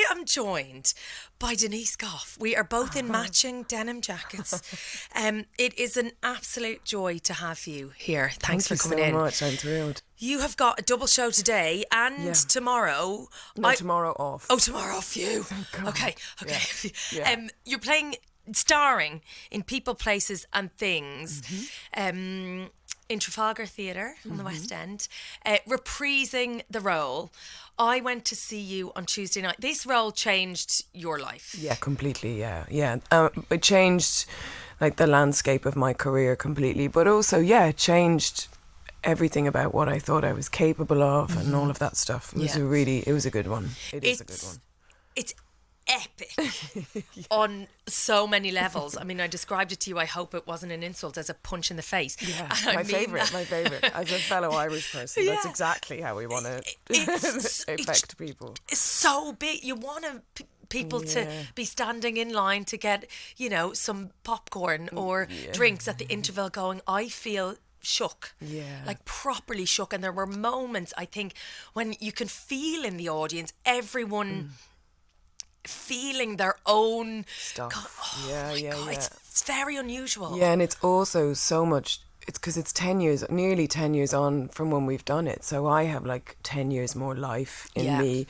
I am joined by Denise Gough. We are both in matching denim jackets. It is an absolute joy to have you here. Thanks for coming in. Thank you so much. I'm thrilled. You have got a double show today and tomorrow. No, tomorrow off. Oh, tomorrow off you. Thank God. Okay. Yeah. You're starring in People, Places and Things. In Trafalgar Theatre on the West End, reprising the role. I went to see you on Tuesday night. This role changed your life. Yeah, completely, yeah. It changed like the landscape of my career completely, but also, it changed everything about what I thought I was capable of and all of that stuff. It was a good one. It is a good one. It's epic on so many levels. I mean, I described it to you, I hope it wasn't an insult, as a punch in the face. Yeah, my favourite. As a fellow Irish person, that's exactly how we want to affect people. It's so big. You want people to be standing in line to get, some popcorn or drinks at the interval going, I feel shook, like properly shook. And there were moments, I think, when you can feel in the audience everyone feeling their own stuff. It's very unusual. Yeah, and it's also so much. It's because it's nearly 10 years on from when we've done it. So I have like 10 years more life in me,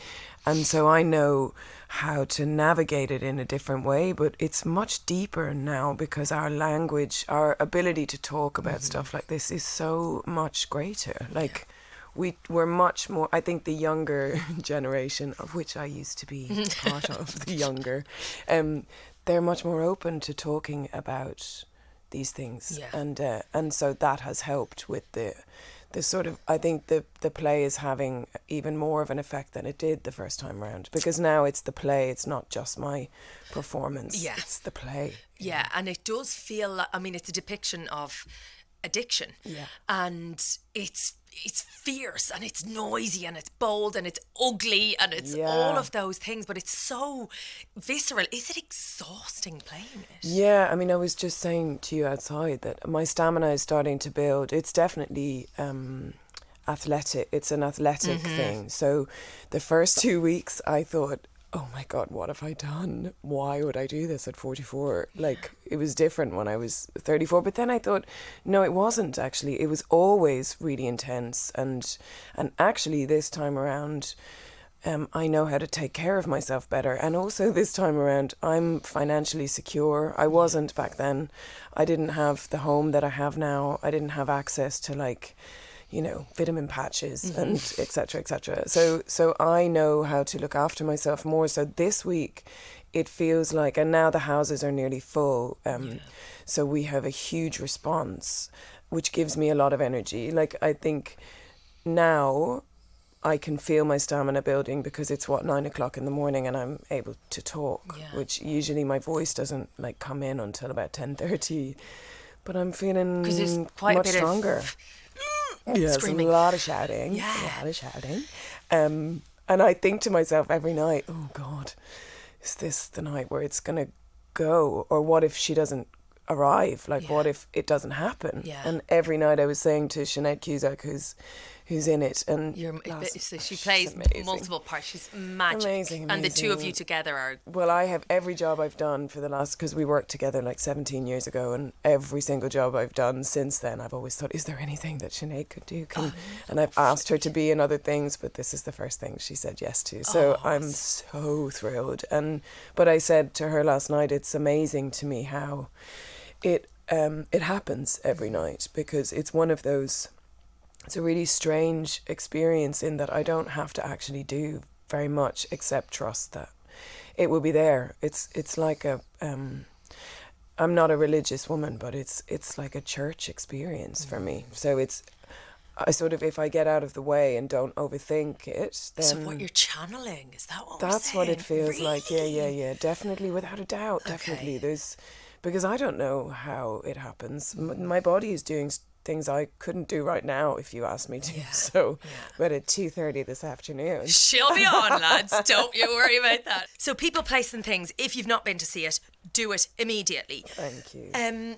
and so I know how to navigate it in a different way. But it's much deeper now because our language, our ability to talk about stuff like this is so much greater. Like. We're much more, I think the younger generation, of which I used to be part of, the younger, they're much more open to talking about these things. Yeah. And so that has helped with the sort of, I think the play is having even more of an effect than it did the first time round, because now it's the play, it's not just my performance, it's the play. Yeah, and it does feel like, I mean, it's a depiction of addiction, and it's fierce and it's noisy and it's bold and it's ugly and it's all of those things, but it's so visceral. Is it exhausting playing it? Yeah, I mean, I was just saying to you outside that my stamina is starting to build. It's definitely athletic. It's an athletic thing. So the first 2 weeks I thought, oh my God, what have I done? Why would I do this at 44? Like, it was different when I was 34. But then I thought, no, it wasn't actually. It was always really intense. And actually this time around, I know how to take care of myself better. And also this time around, I'm financially secure. I wasn't back then. I didn't have the home that I have now. I didn't have access to vitamin patches and et cetera. So I know how to look after myself more. So this week it feels like, and now the houses are nearly full. So we have a huge response, which gives me a lot of energy. Like, I think now I can feel my stamina building because it's 9 o'clock in the morning and I'm able to talk, which usually my voice doesn't come in until about 10:30. But I'm feeling quite much a bit stronger. Yes, screaming. A lot of shouting. And I think to myself every night, oh God, is this the night where it's going to go? Or what if she doesn't arrive? What if it doesn't happen? And every night I was saying to Sinead Cusack, who's in it, and so she plays multiple parts. She's magic. Amazing. And the two of you together are... Well, I have every job I've done for the last, because we worked together 17 years ago, and every single job I've done since then, I've always thought, is there anything that Sinead could do? And I've asked her to be in other things, but this is the first thing she said yes to. So I'm so thrilled. But I said to her last night, it's amazing to me how it happens every night, because it's one of those... It's a really strange experience in that I don't have to actually do very much except trust that it will be there. It's like I'm not a religious woman, but it's like a church experience for me. So I sort of, if I get out of the way and don't overthink it, then... So what you're channeling, is that what we're That's saying? what it feels really? like. Yeah. Definitely, without a doubt. Definitely. Because I don't know how it happens. My body is doing things I couldn't do right now if you asked me to. But at 2:30 this afternoon. She'll be on, lads. Don't you worry about that. So People, Place and Things, if you've not been to see it, do it immediately. Thank you.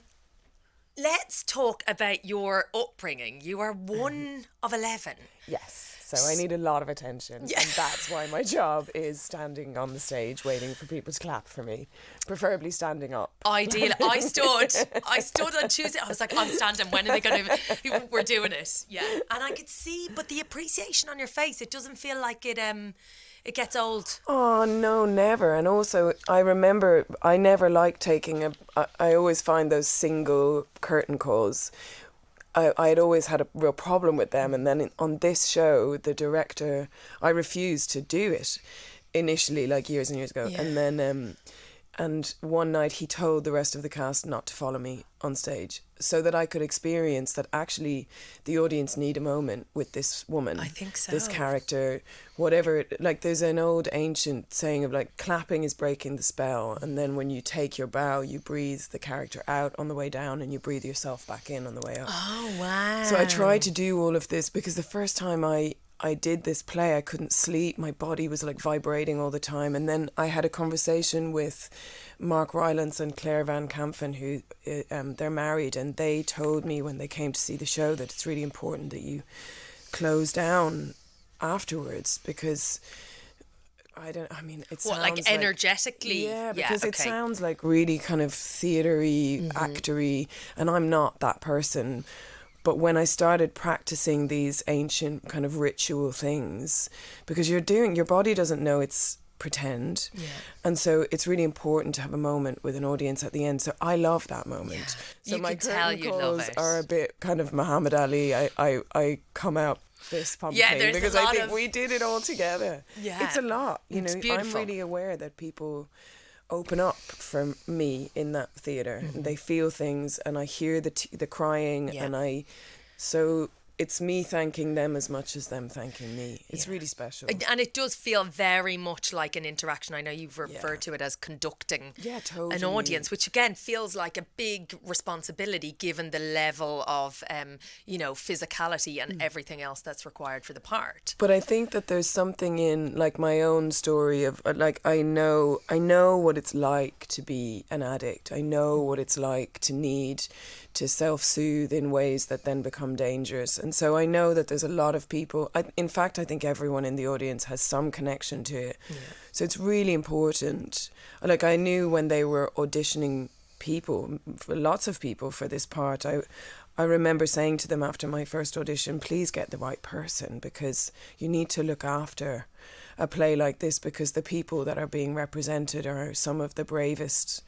Let's talk about your upbringing. You are one of 11. Yes. So I need a lot of attention. Yeah. And that's why my job is standing on the stage waiting for people to clap for me, preferably standing up. Ideal. I stood on Tuesday. I was like, I'm standing. When are they going to? We're doing it. Yeah. And I could see, but the appreciation on your face, it doesn't feel like it gets old. Oh, no, never. And also, I remember I never liked taking I always find those single curtain calls. I had always had a real problem with them. And then on this show, the director, I refused to do it initially, like years and years ago. Yeah. And then, and one night he told the rest of the cast not to follow me on stage so that I could experience that actually the audience need a moment with this woman. I think so. This character, whatever. Like there's an old ancient saying of like clapping is breaking the spell. And then when you take your bow, you breathe the character out on the way down and you breathe yourself back in on the way up. Oh, wow. So I tried to do all of this because the first time I did this play, I couldn't sleep. My body was like vibrating all the time. And then I had a conversation with Mark Rylance and Claire Van Kampen, who they're married, and they told me when they came to see the show that it's really important that you close down afterwards because it sounds like energetically? Yeah, because it okay. sounds like really kind of theatre-y, actor-y, and I'm not that person. But when I started practicing these ancient kind of ritual things, because your body doesn't know it's pretend. Yeah. And so it's really important to have a moment with an audience at the end. So I love that moment. Yeah. So you my can tell curtain you calls love it. are a bit kind of Muhammad Ali. I come out fist pumping because I think we did it all together. Yeah. It's a lot. It's beautiful. I'm really aware that people open up for me in that theatre. And they feel things and I hear the crying and so it's me thanking them as much as them thanking me. It's really special. And it does feel very much like an interaction. I know you've referred to it as conducting totally. an audience, which again feels like a big responsibility given the level of, physicality and everything else that's required for the part. But I think that there's something in like my own story of like, I know what it's like to be an addict. I know what it's like to need to self-soothe in ways that then become dangerous. And so I know that there's a lot of people, in fact, I think everyone in the audience has some connection to it. Yeah. So it's really important. Like I knew when they were auditioning lots of people for this part, I remember saying to them after my first audition, please get the right person because you need to look after a play like this because the people that are being represented are some of the bravest.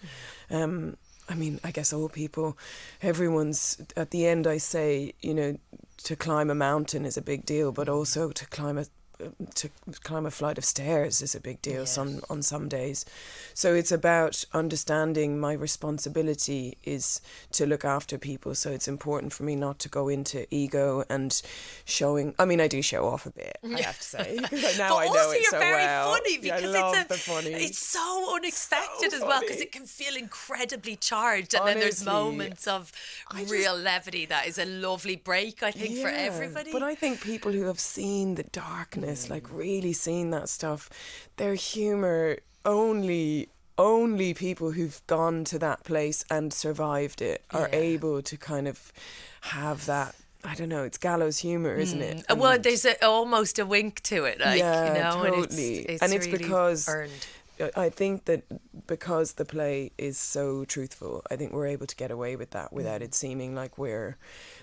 I guess all people, everyone's, at the end I say, to climb a mountain is a big deal, but also to climb a flight of stairs is a big deal on some days. So it's about understanding my responsibility is to look after people. So it's important for me not to go into ego and showing. I mean, I do show off a bit, I have to say, because now I know it so well. But also you're very funny because I love the funny. It's so unexpected as well because it can feel incredibly charged, and then there's moments of real levity that is a lovely break, I think, for everybody. But I think people who have seen the darkness, like really seen that stuff, their humour, only people who've gone to that place and survived it are able to kind of have that. I don't know, it's gallows humour, isn't it? Well, there's almost a wink to it, like, totally. And it's really because earned. I think that because the play is so truthful, I think we're able to get away with that without it seeming like we're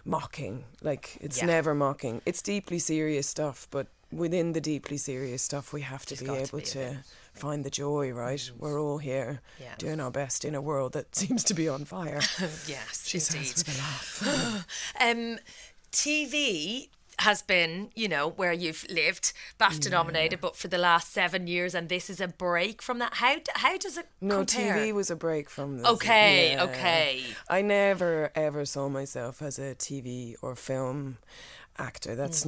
mocking. Like, it's never mocking. It's deeply serious stuff, but within the deeply serious stuff, we have to be able to find the joy, right? We're all here doing our best in a world that seems to be on fire. Yes, she indeed. says with a laugh. TV has been, where you've lived, BAFTA nominated, but for the last 7 years, and this is a break from that. How does it compare? TV was a break from this. Okay. I never ever saw myself as a TV or film actor. That's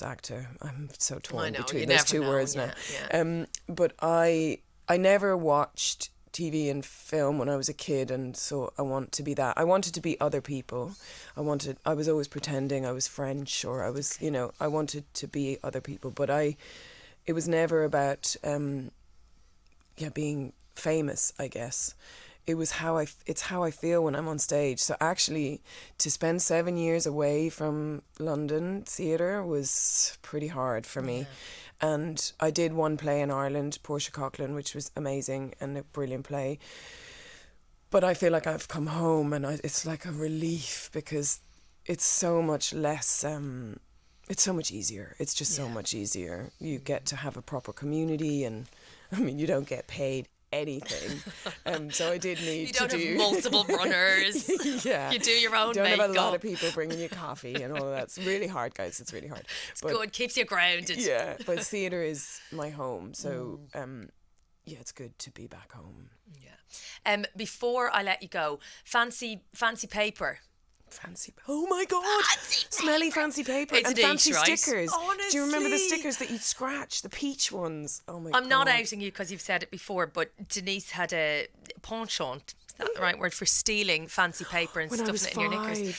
actor. I'm so torn between those two words now. Yeah. But I never watched TV and film when I was a kid and thought I want to be that. I wanted to be other people. I was always pretending I was French or I was, I wanted to be other people. But it was never about being famous, I guess. it's how I feel when I'm on stage. So actually, to spend 7 years away from London theatre was pretty hard for me. And I did one play in Ireland, Portia Coughlin, which was amazing and a brilliant play. But I feel like I've come home, and it's like a relief, because it's so much less, it's so much easier. It's just so much easier. You get to have a proper community, and I mean, you don't get paid anything. So I did need you don't have multiple runners. You do your own don't makeup. have a lot of people bringing you coffee and all of that. It's really hard, guys. It's really hard. It's good. Keeps you grounded. Yeah, but theatre is my home. So, it's good to be back home. Yeah. Before I let you go, fancy paper. Oh my God! Smelly fancy paper It's and a niche, fancy right? stickers. Honestly. Do you remember the stickers that you'd scratch? The peach ones. Oh my God! I'm not outing you because you've said it before, but Denise had a penchant. Is that the right word for stealing fancy paper and When I was stuffing it in your 5, knickers?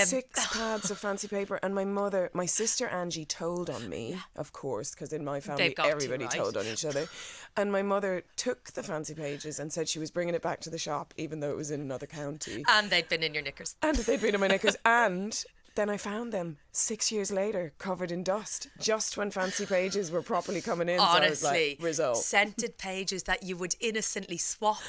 6 pads of fancy paper, and my sister Angie told on me, of course, because in my family They've got to, everybody right? told on each other. And my mother took the fancy pages and said she was bringing it back to the shop, even though it was in another county. And they'd been in your knickers. And they'd been in my knickers. And then I found them 6 years later, covered in dust, just when fancy pages were properly coming in. Honestly, so I was like, result. Scented pages that you would innocently swap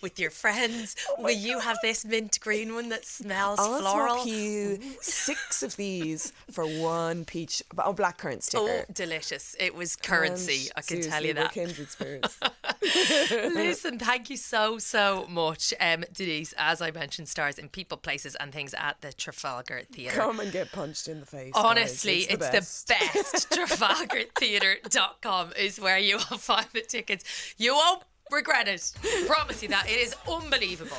with your friends. Will you have this mint green one that smells floral? I'll swap you 6 of these for 1 peach, blackcurrant sticker. Oh, delicious. It was currency, I can tell you we're that. kindred spirits. Listen, thank you so much. Denise, as I mentioned, stars in People, Places and Things at the Trafalgar Theatre. Come and get punched in the face. Honestly, guys. it's the best. TrafalgarTheatre.com is where you will find the tickets. You won't regret it. Promise you that. It is unbelievable.